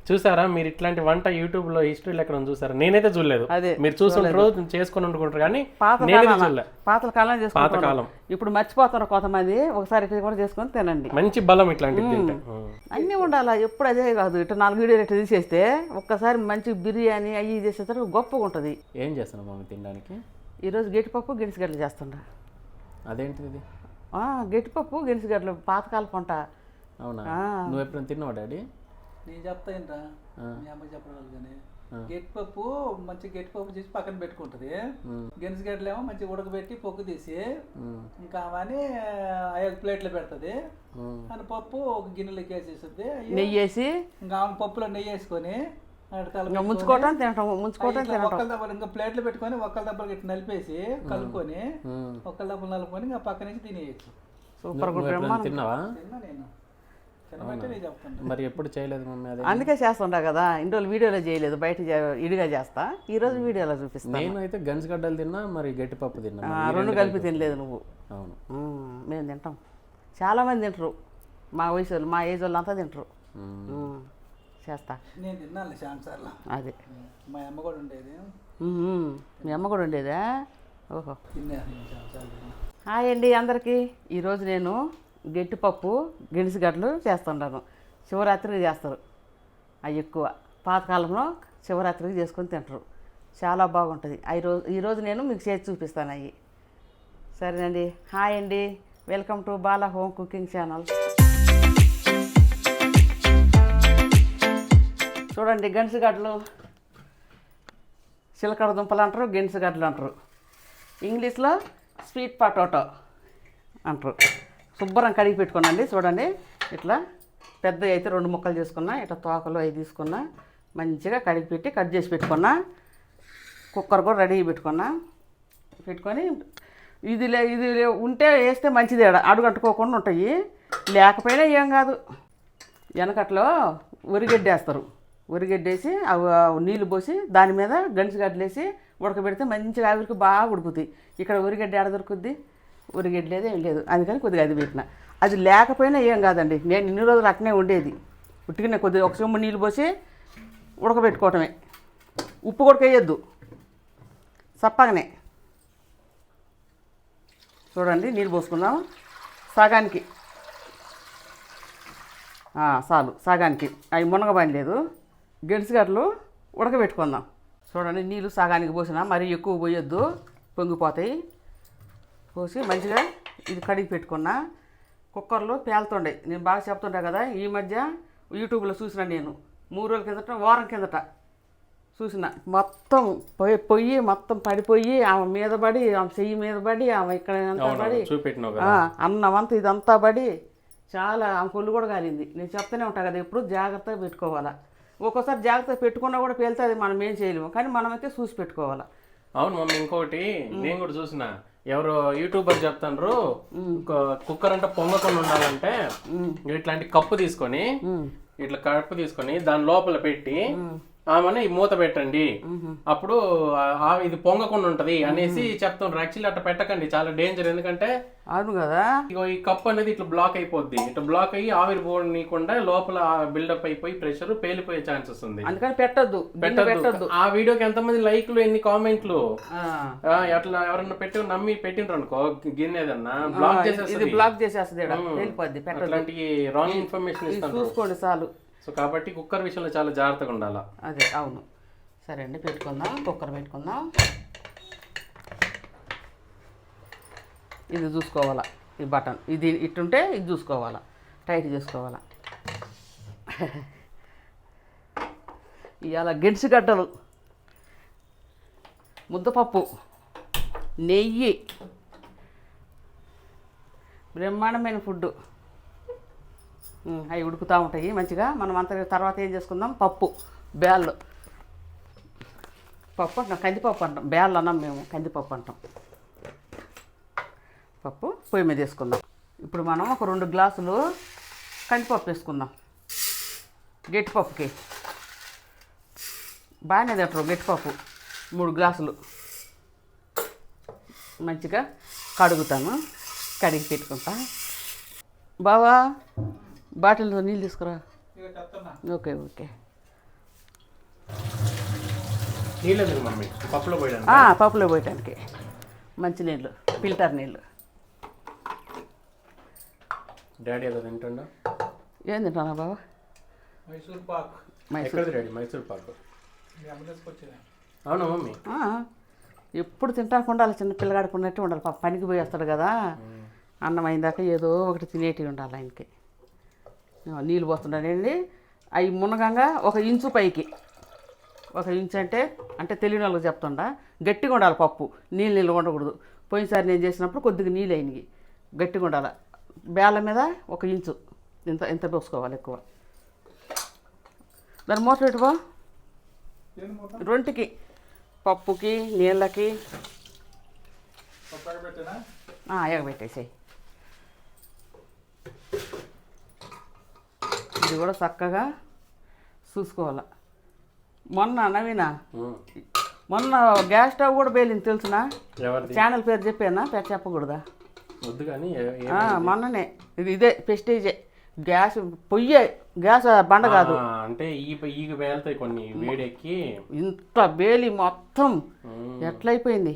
చూసారా మీరు ఇట్లాంటి వంట యూట్యూబ్ లో హిస్టరీలో ఎక్కడ చూసారా? నేనైతే చూడలేదు. అదే మీరు చూసుంటారు, చేసుకొని వండుకుంటారు, కానీ పాతల కాలం పాతకాలం ఇప్పుడు మర్చిపోతున్నారు కొంతమంది. ఒకసారి ఇది కూడా చేసుకొని తినండి, మంచి బలం ఇట్లాంటివి తింటే. అన్నీ ఉండాలా, ఎప్పుడు అదే కాదు. ఇట్లా 4 వీడియోలు ఇట్లా తీసేస్తే ఒక్కసారి మంచి బిర్యానీ అవి చేసేసరికి గొప్పగా ఉంటుంది. ఏం చేస్తున్నావు మమ్మీ తినడానికి? ఈరోజు గట్టిపప్పు గెనిసిగడ్డలు చేస్తుండ్రా. అదేంటిది ఇది? గట్టిపప్పు గెనిసిగడ్డలు పాతకాల పంట. అవునా? నువ్వు ఎప్పుడైనా తిన్నావా డాడీ? నేను చెప్తాయింట్రా, మీ అమ్మకి చెప్పడం కానీ గట్టిపప్పు మంచి గట్టిపప్పు చేసి పక్కన పెట్టుకుంటుంది. గెనిసిగడ్డలేమో మంచిగా ఉడకబెట్టి పొక్కు తీసి ఇంకా అవన్నీ 5 ప్లేట్లు పెడుతుంది. అని పప్పు ఒక గిన్నెలోకి వేసేస్తుంది, నెయ్యి వేసి ఇంకా ఆమె పప్పులో నెయ్యి వేసుకొని ముంచుకోవటం తినటం, ఒక్కల దెబ్బలు ఇంకా ప్లేట్లు పెట్టుకొని ఒక్కల దెబ్బలు ఇట్లా నలిపేసి కలుపుకొని ఒక్కల దెబ్బలు నలుపుకొని ఇంకా పక్క నుంచి తినేయచ్చు. సూపర్ గా తిన్నావా? తిన్నా నేను, తినమంటే నేను చెప్తాను. మరి ఎప్పుడు చేయలేదు మమ్మీ అది? అందుకే చేస్తుంటా కదా, ఇన్ని రోజులు వీడియోలో చేయలేదు, బయట ఇడిగా చేస్తా. ఈ రోజు వీడియోలో చూపిస్తాను. నేను అయితే గంజిగడ్డలు తిన్నా, మరి గట్టిపప్పు తిన్నా. 2 కలిపి తినలేదు నువ్వు. అవును, మేము తింటాం. చాలా మంది తింటారు, మా వయసు వాళ్ళు, మా ఏజ్ వాళ్ళు అంతా తింటారు. చేస్తా, నేను తిన్నాను చాలా సార్లు. అదే మా అమ్మ కూడా ఉండేది. మీ అమ్మ కూడా ఉండేదా? ఓహో. తిన్నాను చాలా సార్లు. హాయ్ అండి అందరికీ. ఈరోజు నేను గట్టిపప్పు గెనిసిగడ్డలు చేస్తుంటాను. శివరాత్రికి చేస్తారు అవి ఎక్కువ. పాతకాలంలో శివరాత్రికి చేసుకొని తింటారు, చాలా బాగుంటుంది. ఈరోజు నేను మీకు చేసి చూపిస్తాను అవి. సరేనండి. హాయ్ అండి, welcome to Bala home cooking channel. చూడండి, గెనిసిగడ్డలు, చిలకడ దుంపలు అంటారు, గెనిసిగడ్డలు అంటారు. ఇంగ్లీష్లో స్వీట్ పొటాటో అంటారు. శుభ్రం కడిగి పెట్టుకున్నాండి. చూడండి, ఇట్లా పెద్దవి అయితే 2 ముక్కలు చేసుకున్నా, ఇట్లా తోకలు అవి తీసుకున్నా, మంచిగా కడిగి పెట్టి కట్ చేసి పెట్టుకున్నా. కుక్కర్ కూడా రెడీ పెట్టుకొని ఇది ఉంటే వేస్తే మంచిది, అడుగు అంటుకోకుండా ఉంటాయి. లేకపోయినా ఏం కాదు. వెనకట్లో ఉరిగడ్డ వేస్తారు, ఉరిగడ్డ వేసి అవి నీళ్ళు పోసి దాని మీద గెనిసిగడ్డలు వేసి ఉడకబెడితే మంచిగా ఆవిరికి బాగా ఉడుకుతాయి. ఇక్కడ ఉరిగడ్డ ఎడ దొరుకుద్ది? ఉరిగడ్డ లేదు, ఏం లేదు. అందుకని కొద్దిగా అది పెట్టిన. అది లేకపోయినా ఏం కాదండి. నేను ఇన్ని రోజులు అట్నే ఉండేది. ఉట్టిగానే కొద్దిగా 1 చెంబు నీళ్ళు పోసి ఉడకబెట్టుకోవటమే. ఉప్పు కూడా వేయద్దు, చప్పగానే. చూడండి, నీళ్ళు పోసుకుందాం సగానికి. చాలు, సగానికి. అవి మునగబడలేదు. గెనిసిగడ్డలు ఉడకబెట్టుకుందాం. చూడండి, నీళ్ళు సగానికి పోసినా మరీ ఎక్కువ పోయొద్దు, పొంగిపోతాయి. పోసి మంచిగా ఇది కడిగి పెట్టుకున్నా. కుక్కర్లో పేలుతుండే. నేను బాగా చెప్తుంటా కదా, ఈ మధ్య యూట్యూబ్లో చూసిన. నేను 3 రోజుల కిందట, వారం కిందట చూసిన. మొత్తం పొయ్యి మొత్తం పడిపోయి ఆమె మీద పడి, ఆమె చెయ్యి మీద పడి, ఆమె ఇక్కడ పడి, అన్నం అంతా ఇదంతా పడి చాలా ఆమె కొళ్ళు కూడా కాలింది. నేను చెప్తూనే ఉంటాను కదా, ఎప్పుడు జాగ్రత్తగా పెట్టుకోవాలా. ఒక్కోసారి జాగ్రత్తగా పెట్టుకున్నా కూడా పేలితే అది మనం ఏం చేయలేము, కానీ మనమైతే చూసి పెట్టుకోవాలా. అవును మమ్మీ, ఇంకోటి నేను కూడా చూసిన. ఎవరు యూట్యూబర్ చెప్తారు, కుక్కర్ అంటే పొంగకుండా ఉండాలంటే ఇట్లాంటి కప్పు తీసుకొని, దాని లోపల పెట్టి ఆమెను ఈ మూత పెట్టండి, అప్పుడు ఇది పొంగకుండా ఉంటది అనేసి చెప్తుండ్రు. యాక్చువల్లీ అట్లా పెట్టకండి, చాలా డేంజర్. ఎందుకంటే అవును కదా, ఈ కప్ అనేది ఇట్లా బ్లాక్ అయిపోద్ది. ఇట్లా బ్లాక్ అయ్యి ఆవిరి పోనీయకుండా లోపల బిల్డప్ అయిపోయి ప్రెషర్ పేలిపోయే ఛాన్సెస్ ఉంది. అందుకని పెట్టద్దు. ఆ వీడియోకి ఎంతమంది లైక్లు, ఎన్ని కామెంట్లు. అట్లా ఎవరన్నా నమ్మి పెట్టిండ్రు అనుకో, గిన్నెదన్నా బ్లాక్ చేసేస్తుంది, వెళ్ళిపోద్ది. అట్లాంటి రాంగ్ ఇన్ఫర్మేషన్ ఇస్తాను, చూసుకోండి చాలు. సో కాబట్టి కుక్కర్ విషయంలో చాలా జాగ్రత్తగా ఉండాలి. అదే, అవును. సరే అండి, పెట్టుకుందాం. కుక్కర్ పెట్టుకుందాం. ఇది చూసుకోవాలా, ఈ బటన్ ఇది ఇట్టుంటే ఇది చూసుకోవాలా, టైట్ చేసుకోవాలా. ఇవాళ గెనిసిగడ్డలు, ముద్దపప్పు, నెయ్యి, బ్రహ్మాండమైన ఫుడ్డు. అవి ఉడుకుతూ ఉంటాయి మంచిగా. మనం అంత తర్వాత ఏం చేసుకుందాం, పప్పు, బేళ్ళు. పప్పు అంటాం, కందిపప్పు అంటాం. బేళ్ళు అన్నాం మేము, కందిపప్పు అంటాం. పప్పు పొయ్యి మీద వేసుకుందాం. ఇప్పుడు మనం ఒక 2 గ్లాసులు కందిపప్పు వేసుకుందాం. గట్టిపప్పుకి బాగానే తింటారు గట్టిపప్పు. 3 గ్లాసులు మంచిగా కడుగుతాను, కడిగి పెట్టుకుంటా. బావా, బాటిల్లో నీళ్ళు తీసుకురా. ఓకే. నీళ్ళు ఎందుకు మమ్మీ పప్పులో పోయడానికి పప్పులో పోయటానికి మంచినీళ్ళు ఫిల్టర్ నీళ్ళు. డాడీ ఏదో తింటుండా? ఏం తింటానా బాబా? మైసూర్ పాక్. ఎక్కడిది డాడీ మైసూర్ పాక్? తీసుకొచ్చేదా? అవునా మమ్మీ? ఎప్పుడు తింటాకుండా ఉండాలి, చిన్న పిల్లగాడికి ఉన్నట్టు ఉండాలి. పాప పనికి పోయి వస్తాడు కదా, అన్నం అయినాక ఏదో ఒకటి తినేటివి ఉండాలి ఆయనకి. నీళ్ళు పోతుండేయండి, అవి మునగంగా 1 ఇంచు పైకి. 1 ఇంచు అంటే తెలియని వాళ్ళకి చెప్తుండా, గట్టిగా ఉండాలి పప్పు, నీళ్ళు ఉండకూడదు. పోయినసారి నేను చేసినప్పుడు కొద్దిగా నీళ్ళు అయినవి, గట్టిగా ఉండాలి. బేళ్ళ మీద 1 ఇంచు ఇంత పోసుకోవాలి ఎక్కువ. దాన్ని మూత పెట్టుకో, 2కి, పప్పుకి నీళ్ళకి ఎగబెట్టేసాయి. ఇది కూడా చక్కగా చూసుకోవాలి. మొన్న గ్యాస్ స్టవ్ కూడా పేలింది తెలుసునా? ఛానల్ పేరు చెప్పానా? చెప్పకూడదా? వద్దు కానీ మొన్ననే ఇదే ప్రెస్టీజే. గ్యాస్ పొయ్యే, గ్యాస్ బండ కాదు. అంటే ఈగ వేలుతాయి కొన్ని వేడెక్కి ఇంత బేలి మొత్తం ఎట్లయిపోయింది.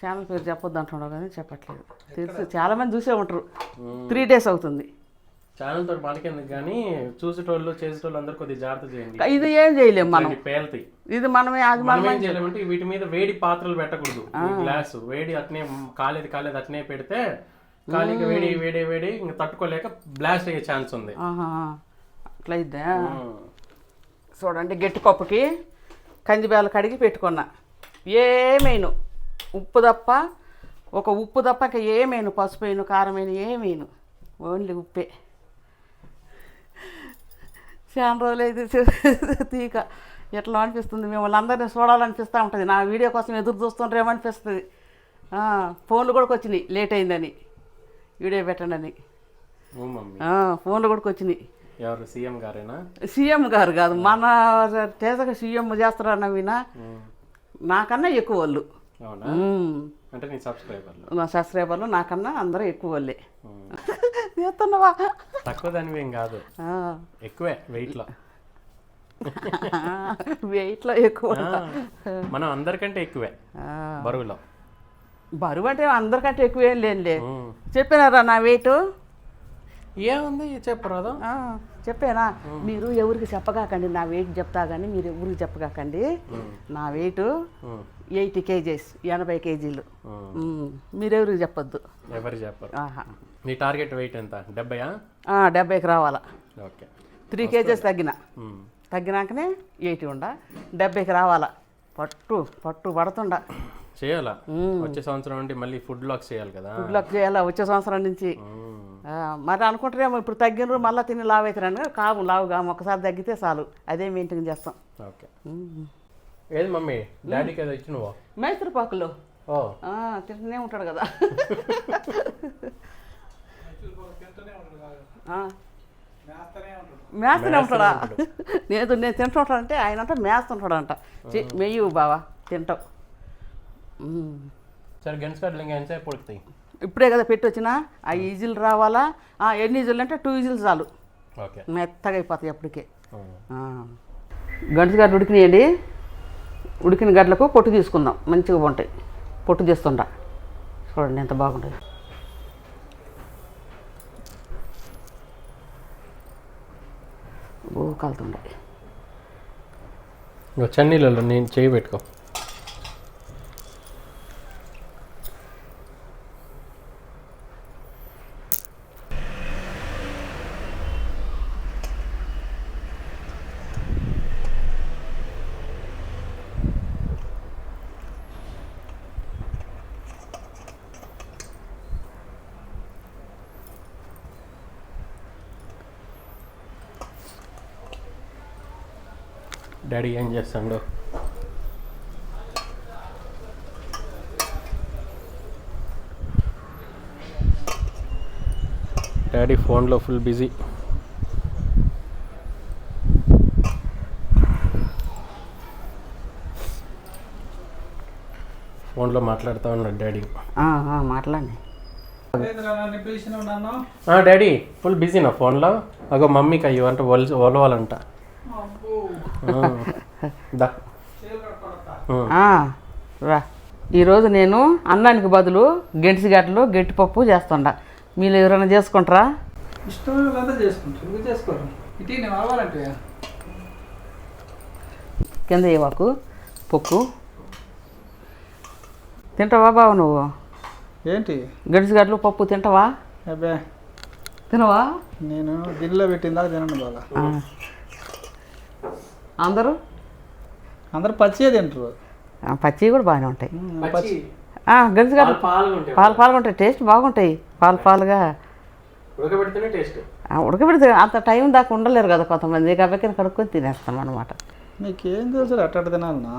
ఛానల్ పేరు చెప్పొద్దు అంటున్నావు కానీ చెప్పట్లేదు. తెలుసు, చాలా మంది చూసే ఉంటారు. 3 days అవుతుంది. ఛానల్ తోటి మనకెందుకు కానీ చూసేటోళ్ళు చేసేటోళ్ళు అందరు కొద్దిగా జాగ్రత్త చేయండి. ఇది ఏం చేయలేము మనం, పేలుతాయి. ఇది మనమే మనం ఏం చేయలేమంటే వీటి మీద వేడి పాత్రలు పెట్టకూడదు. గ్లాసు వేడి అట్నే కాలేదు అట్నే పెడితే ఖాళీగా వేడి ఇంకా తట్టుకోలేక బ్లాస్ట్ అయ్యే ఛాన్స్ ఉంది. అట్లా ఇద్దా చూడండి. గట్టి పప్పుకి కందిబేలు కడిగి పెట్టుకున్నా. ఏమైనా ఉప్పు తప్ప, ఉప్పు తప్ప ఇంకా ఏమైనా పసుపు అయిన కారం అయిన ఏమైనా ఓన్లీ ఉప్పే. చాలా రోజులు అయితే తీక ఎట్లా అనిపిస్తుంది, మిమ్మల్ని అందరినీ చూడాలనిపిస్తూ ఉంటుంది. నా వీడియో కోసం ఎదురు చూస్తుంటారేమనిపిస్తుంది. ఫోన్లు కూడా వచ్చినాయి, లేట్ అయిందని వీడియో పెట్టండి అని. ఫోన్లు కూడా వచ్చినాయి. ఎవరు? సీఎం గారేనా? సీఎం గారు కాదు, మన తేజగా సీఎం చేస్తారన్న వినా నాకన్నా ఎక్కువ వాళ్ళు. అంటే నీ సబ్స్క్రైబర్లు? నా సబ్స్క్రైబర్లు నాకన్నా అందరూ ఎక్కువ వాళ్ళే. చేస్తున్నావా? తక్కువ దానివి ఏం కాదు, ఎక్కువే వెయిట్లో. వెయిట్లో ఎక్కువ, మనం అందరికంటే ఎక్కువే బరువులో. బరువు అంటే అందరికంటే ఎక్కువ ఏం లేదులే. చెప్పినారా నా వెయిట్? ఏముంది చెప్పరాదు? చెప్పానా? మీరు ఎవరికి చెప్పగాకండి, నా వెయిట్ చెప్తా కానీ మీరు ఎవరికి చెప్పగాకండి. నా వెయిట్ 80 kgs, 80 kgs. మీరెవరికి చెప్పొద్దు. ఎవరికి చెప్పరు. మీ టార్గెట్ వెయిట్ ఎంత? 70? 70కి రావాలా. ఓకే. 3 kgs తగ్గినాకనే 80 ఉండ, 70కి రావాలా. పట్టు పడుతుండ చేయాలా. వచ్చే సంవత్సరం నుండి మళ్ళీ ఫుడ్ లాక్ చేయాలి కదా. ఫుడ్ లాక్ చేయాలా వచ్చే సంవత్సరం నుంచి. మరి అనుకుంటారేమో ఇప్పుడు తగ్గినరు మళ్ళీ తిని లావు అవుతారని. కావు, లావుగా ఒకసారి తగ్గితే చాలు, అదే మెయింటైన్ చేస్తాం. ఓకే. ఏది మమ్మీ డాడీకి ఏదో ఇచ్చి నువ్వు? మైసూర్ పాకులో తింటూనే ఉంటాడు కదా. మేస్తూనే ఉంటాడా? నేను తింటుంటాడంటే ఆయన అంట మేస్తుంటాడంట. మెయ్యు బావా తింటావు. సరే గెన్స్కట్లు ఇంకా ఎంతసేపు ఉడుకుతాయి? ఇప్పుడే కదా పెట్టి వచ్చినా. ఆ ఈజీలు రావాలా. ఎన్ని ఈజీలు అంటే 2 ఈజీలు చాలు, మెత్తగా అయిపోతాయి అప్పటికే. గంటగడ్డలు ఉడికినాయండి. ఉడికిన గడ్డలకు పొట్టు తీసుకుందాం, మంచిగా ఉంటాయి. పొట్టు తీస్తుండా చూడండి ఎంత బాగుంటుంది. కాలుతుండే చన్నీళ్ళలో నేను చేయి పెట్టుకో. డాడీ ఏం చేస్తాడు? డాడీ ఫోన్లో ఫుల్ బిజీ. ఫోన్లో మాట్లాడుతూ ఉన్నాడు డాడీ. మాట్లాడి డాడీ ఫుల్ బిజీ నా ఫోన్లో. అగో మమ్మీకి అయ్యో అంటే ఒలవాలంట. ఆ, రా. ఈరోజు నేను అన్నానికి బదులు గెంటిసిగడ్డలు గట్టిపప్పు చేస్తుండా. మీరు ఎవరైనా చేసుకుంటారా? ఇష్టం వాళ్ళంతా చేసుకుంటారు, ఎందుకు చేసుకోరు? ఇటీ నేను అవ్వాలంటే కింద ఇవ్వకు పప్పు తింటావా బావ నువ్వు? ఏంటి గడిసిగడ్డలు పప్పు తింటావా? అబ్బే తినవా? నేను గిన్నెలో పెట్టిందా తినండి బాగా. అందరూ అందరు పచ్చియే తింటారు. పచ్చివి కూడా బాగానే ఉంటాయి. పచ్చి గడిసిగడ్డలు పాలుగుంటాయి. పాలుగా ఉంటాయి, టేస్ట్ బాగుంటాయి. పాలుగా ఉడకబెడితేనే టేస్ట్. ఉడకబెడితే అంత టైం దాకా ఉండలేరు కదా కొంతమంది, కాబట్టి కడుక్కొని తినేస్తాం అనమాట. నీకేం తెలుసు అట్ట తినాలన్నా?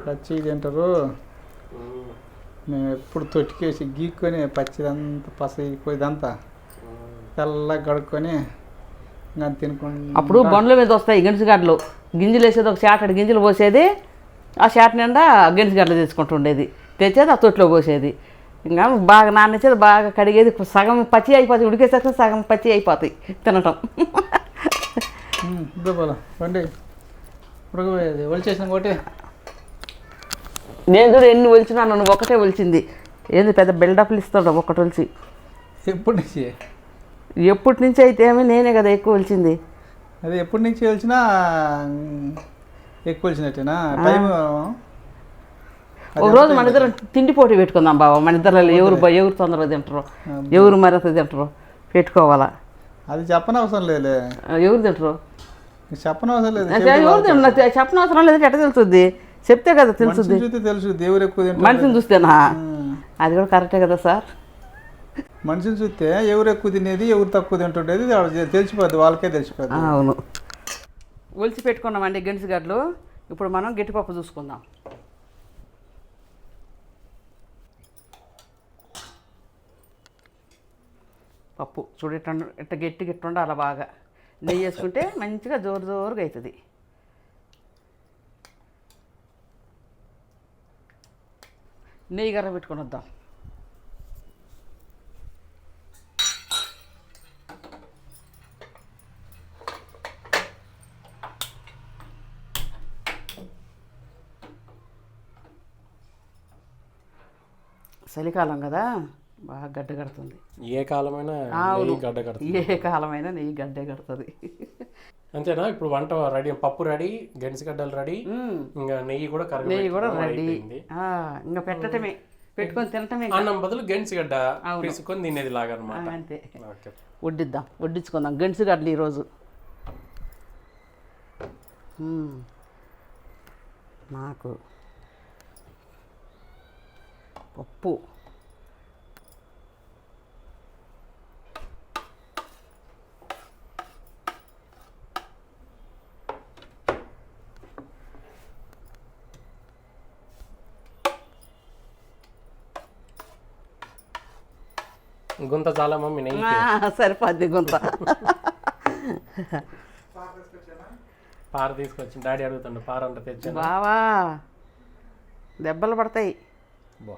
పచ్చి తింటారు. మేము ఎప్పుడు తొట్టికేసి గీక్కొని పచ్చిదంతా పసిపోయిదంతా తెల్లగా కడుక్కొని ఇంకా తినుకుంటా. అప్పుడు బండ్ల మీద వస్తాయి గెంటిసిగడ్డలు, గింజలు వేసేది ఒక శాటడి గింజలు పోసేది, ఆ శాట నిండా గెంటిసిగడ్డలు తెచ్చుకుంటుండేది, తెచ్చేది ఆ తొట్టిలో పోసేది. ఇంకా బాగా నానేసేది, బాగా కడిగేది, సగం పచ్చి అయిపోతాయి, ఉడికేసరికి సగం పచ్చి అయిపోతాయి తినటం. ఇద్దరు రండి ఉడకబోయేది ఒలిచేసిన ఒకటి. నేను కూడా ఎన్ని ఒలిచినా నన్ను ఒకటే ఒలిచింది. ఏంది పెద్ద బిల్డప్లు ఇస్తాడు ఒకటి ఒలిచి. ఎప్పటి నుంచి? ఎప్పటి నుంచి అయితే ఏమి నేనే కదా ఎక్కువ ఒలిచింది. అదే ఎప్పటి నుంచి వచ్చినా ఎక్కువ వచ్చినట్టేనా టైం? ఒక రోజు మన ఇద్దరం తిండి పోటీ పెట్టుకుందాం బాబా. మన ఇద్దరు ఎవరు తొందరగా తింటారో, ఎవరు మరింత తింటారో పెట్టుకోవాలా. అది చెప్పనవసరం లేదు. ఎవరు తింటారు చెప్పనవసరం లేదు. ఎవరు తింటారు చెప్పనవసరం లేదు. ఎట్ట తెలుస్తుంది? చెప్తే కదా తెలుస్తుంది. చూస్తే తెలుసు దేవుడు ఎక్కువ తింటాడు. మనిషిని చూస్తేనా? అది కూడా కరెక్టే కదా సార్. మనిషిని చూస్తే ఎవరు ఎక్కువ తినేది ఎవరు తక్కువ తింటుండేది తెలిసిపోద్ది, వాళ్ళకే తెలిసిపోద్ది. అవును. ఒలిచి పెట్టుకున్నామండి గెంటిసిగడ్డలు. ఇప్పుడు మనం గట్టిపప్పు చూసుకుందాం. పప్పు చూడు ఇట్ట గట్టిగా ఇట్టుండ అలా బాగా నెయ్యి వేసుకుంటే మంచిగా జోరుగా అవుతుంది. నెయ్యి గర్ర పెట్టుకొని వద్దాం. చలికాలం కదా, బాగా గడ్డ కడుతుంది. ఏ కాలమైనా నెయ్యి గడ్డ కడుతుంది. ఏ కాలమైనా నెయ్యి గడ్డే కడుతుంది. అంతేనా? ఇప్పుడు వంట రెడీ, పప్పు రెడీ, గెంటిసిగడ్డలు రెడీ, ఇంకా నెయ్యి కూడా నెయ్యి కూడా రెడీ. ఇంకా పెట్టటమే, పెట్టుకొని తినటమే. అన్నం బదులు గెంటిసిగడ్డ తీసుకొని తినేది లాగా అనమాట. అంతే. వడ్డిద్దాం, వడ్డించుకుందాం గెంటిసిగడ్డలు ఈరోజు. నాకు పప్పు గుంత చాలా మమ్మీ నెయ్యి సరిపోద్ది గుంత. పార తీసుకొచ్చి డాడీ అడుగుతుండే పార అంట తెచ్చాను. బావా దెబ్బలు పడతాయి. బా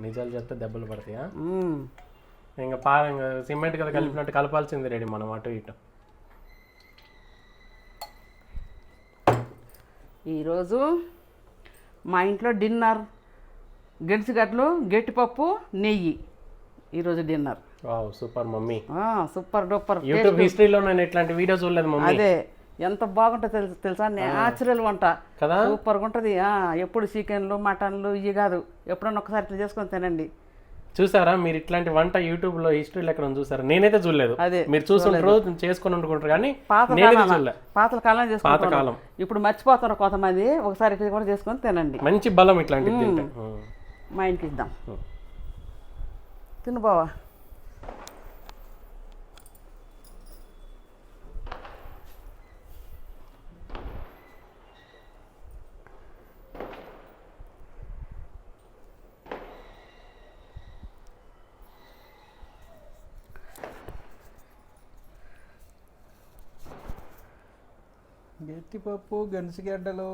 నిజాలు చెప్తే దెబ్బలు పడతాయా? ఇంకా పార ఇంకా సిమెంట్ కదా కలిపినట్టు కలపాల్సింది రెడీ మనం అటు ఇటు. ఈరోజు మా ఇంట్లో డిన్నర్ గెంటిసిగడ్డలు గట్టిపప్పు నెయ్యి. ఈరోజు dinner. Wow super mummy. Super duper. YouTube హిస్టరీలో నేను ఇట్లాంటి వీడియో చూడలేదు మమ్మీ. అదే ఎంత బాగుంటుందో తెలుసా, న్యాచురల్ వంట కదా, సూపర్గా ఉంటుంది. ఎప్పుడు చికెన్లు మటన్లు ఇవి కాదు, ఎప్పుడన్నా ఒకసారి ఇట్లా చేసుకొని తినండి. చూసారా మీరు ఇట్లాంటి వంట యూట్యూబ్ లో హిస్టరీలో ఎక్కడ చూసారా? నేనైతే చూడలేదు. అదే మీరు చూసుకుంటారు, చేసుకొని వండుకుంటారు, కానీ పాత కాలం చేసుకుంటాం. ఇప్పుడు మర్చిపోతారు కొంతమంది. ఒకసారి ఇట్లా కూడా చేసుకొని తినండి. మంచి బలం ఇట్లాంటిది తింటే. మా ఇంటికి ఇద్దాం. తిను బావా. గట్టిపప్పు గెంటిసిగడ్డలు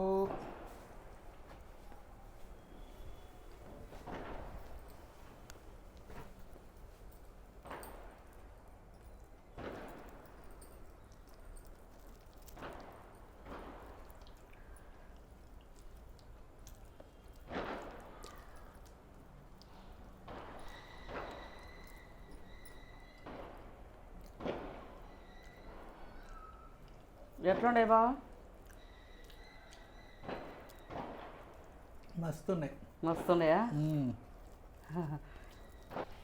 ఎట్లుండే బావ? మస్తు ఉన్నాయి. మస్తున్నాయా?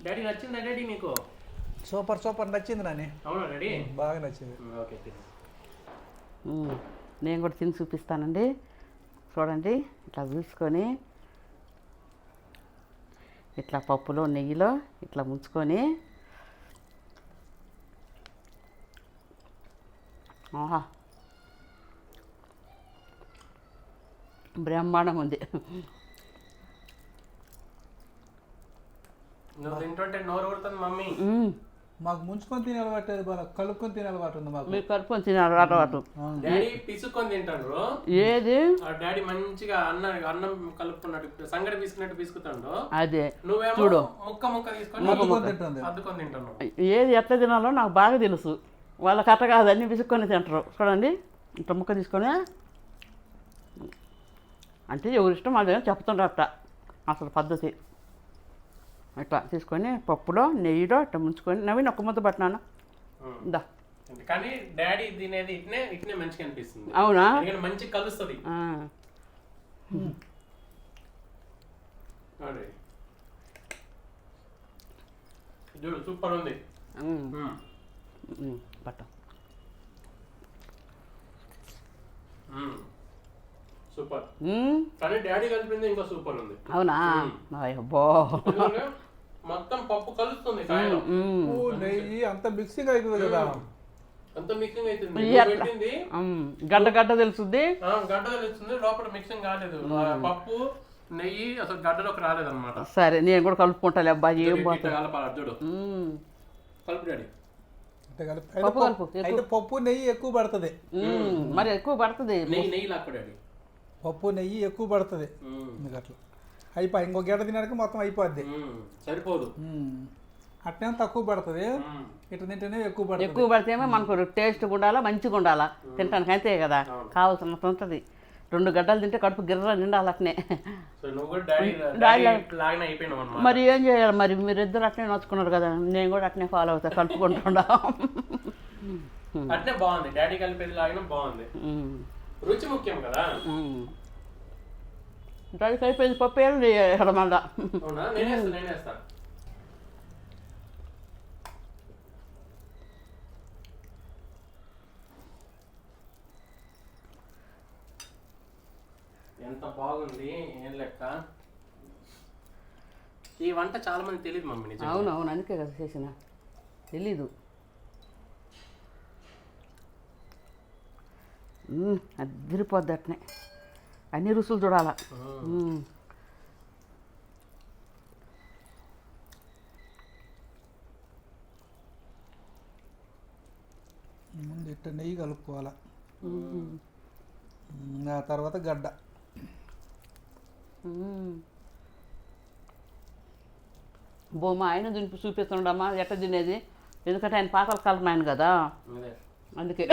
డాడీ నచ్చిందా డాడీ నీకు? సూపర్ సూపర్ నచ్చింది నాని. అవునా డాడీ? బాగా నచ్చింది. ఓకే. నేను కూడా తిని చూపిస్తానండి. చూడండి, ఇట్లా చూసుకొని ఇట్లా పప్పులో నెయ్యిలో ఇట్లా ముంచుకొని ఆహా బ్రహ్మాండం ఉంది. నువ్వు తింటుంటే నోరు ఊరుతుంది మమ్మీ. మాకు ముంచుకొని తినే అలవాటు లేదు, బాగా కలుపుకొని తినే అలవాటు ఉంది మాకు. మీరు కలుపుకొని తినే అలవాటు. డాడీ పిసుకొని తింటాడు. ఏది? డాడీ మంచిగా అన్నం కలుపుకున్నట్టు సంగటి తీసుకున్నట్టు పిసుకుతాడు. అదే నువ్వేమో చూడు, ముక్క ముక్క తీసుకొని అద్దుకొని తింటాను. ఏది ఎట్లా తినాలో నాకు బాగా తెలుసు. వాళ్ళకి అట్ట కాదు, అన్నీ పిసుక్కొని తింటారు. చూడండి, ఇట్లా ముక్క తీసుకొని అంటే ఎవరి ఇష్టం అదే చెప్తుండ్రు అట్ట అసలు పద్ధతి. ఇట్లా తీసుకొని పప్పులో నెయ్యిలో ఇట్లా ముంచుకొని నవీన్ ఒక్క ముద్ద పట్టినాను దా. కానీ డాడీ తినేది ఇట్నే మంచిగా అనిపిస్తుంది. అవునా? మంచి కలుస్తుంది. చూడు సూపర్ ఉంది. పట్ట సూపర్. కానీ డాడీ కలిపింది ఇంకా సూపర్ ఉంది. అవునా? అబ్బో, మొత్తం పప్పు కలుస్తుంది, నెయ్యి అంత మిక్సింగ్ అవుతుంది కదా. అంత మిక్సింగ్ అవుతుంది. పెట్టింది గడ్డ గడ్డ తెలుస్తుంది. గడ్డ తెలుస్తుంది, లోపల మిక్సింగ్ కాలేదు. పప్పు నెయ్యి అసలు గడ్డలోకి రాలేదన్నమాట. సరే, నేను కూడా కలుపుకుంటాను అబ్బాయి. ఏం పోతుంది చూడు, కలుపు డాడీ. అయితే పప్పు నెయ్యి ఎక్కువ పడుతుంది. మరి ఎక్కువ పడుతుంది. నెయ్యి లాక్కు డాడీ. పప్పు నెయ్యి ఎక్కువ పడుతుంది. అట్లా అయిపోయి ఇంకో గడ్డ తినడానికి మొత్తం అయిపోద్ది. సరిపోదు. అట్నే తక్కువ పడుతుంది, ఇటు తింటేనే ఎక్కువ పడుతుంది. ఎక్కువ పడితేమో మనకు టేస్ట్ ఉండాలా, మంచిగా ఉండాలా తినడానికి. అంతే కదా, కావాల్సినంత ఉంటుంది. 2 గడ్డలు తింటే కడుపు గిర్ర నిండాలి అట్నే. మరి ఏం చేయాలి మరి, మీరిద్దరు అట్నే నచ్చుకున్నారు కదా, నేను కూడా అట్నే ఫాలో అవుతా, కలుపుకుంటుండా. అట్నే బాగుంది. డాడీ కలిపేది లాగినా బాగుంది. రుచి ముఖ్యం కదా. డాడీ కలిపేది పప్పు వేయాలి మళ్ళా. నేనేస్తా. ఎంత బాగుంది, ఏం లెక్క. ఈ వంట చాలా మంది తెలియదు మమ్మీ. అవును అవును, అందుకే కదా చేసిన. తెలీదు. అదిరిపోద్ది అట్నే, అన్ని రుసులు చూడాలా. ముందు ఇట్ట నెయ్యి కలుపుకోవాలా, ఆ తర్వాత గడ్డ. మా ఆయన దింపి చూపిస్తుండమ్మా ఎట్ట తినేది, ఎందుకంటే ఆయన పాతల కాలం ఆయన కదా, అందుకే.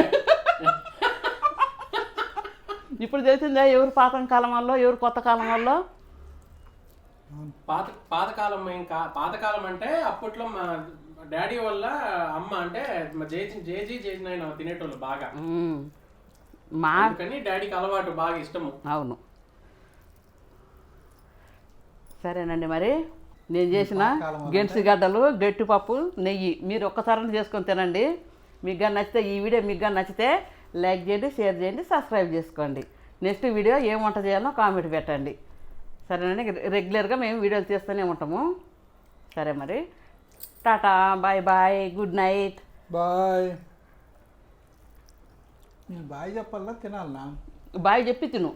ఇప్పుడు తెలిసిందా ఎవరు పాత కాలం వల్ల ఎవరు కొత్త కాలం వల్ల? పాతకాలం. ఇంకా పాతకాలం అంటే అప్పట్లో మా డాడీ వల్ల అమ్మ అంటే జేజీ నాయన తినేటోళ్ళు బాగా. కానీ డాడీకి అలవాటు బాగా ఇష్టము. అవును. సరేనండి, మరి నేను చేసిన గెంట్సిగడ్డలు, గట్టిపప్పు, నెయ్యి మీరు ఒక్కసారి చేసుకొని తినండి. మీకు కానీ నచ్చితే, ఈ వీడియో మీకు కానీ నచ్చితే లైక్ చేయండి, షేర్ చేయండి, సబ్స్క్రైబ్ చేసుకోండి. నెక్స్ట్ వీడియో ఏం వంట చేయాలో కామెంట్ పెట్టండి. సరేనండి, రెగ్యులర్గా మేము వీడియోలు తీస్తూనే ఉంటాము. సరే మరి, tata, bye bye, good night. Bye. నేను బాయ్ చెప్పాలా తినాలనా? బాయ్ చెప్పి తిను.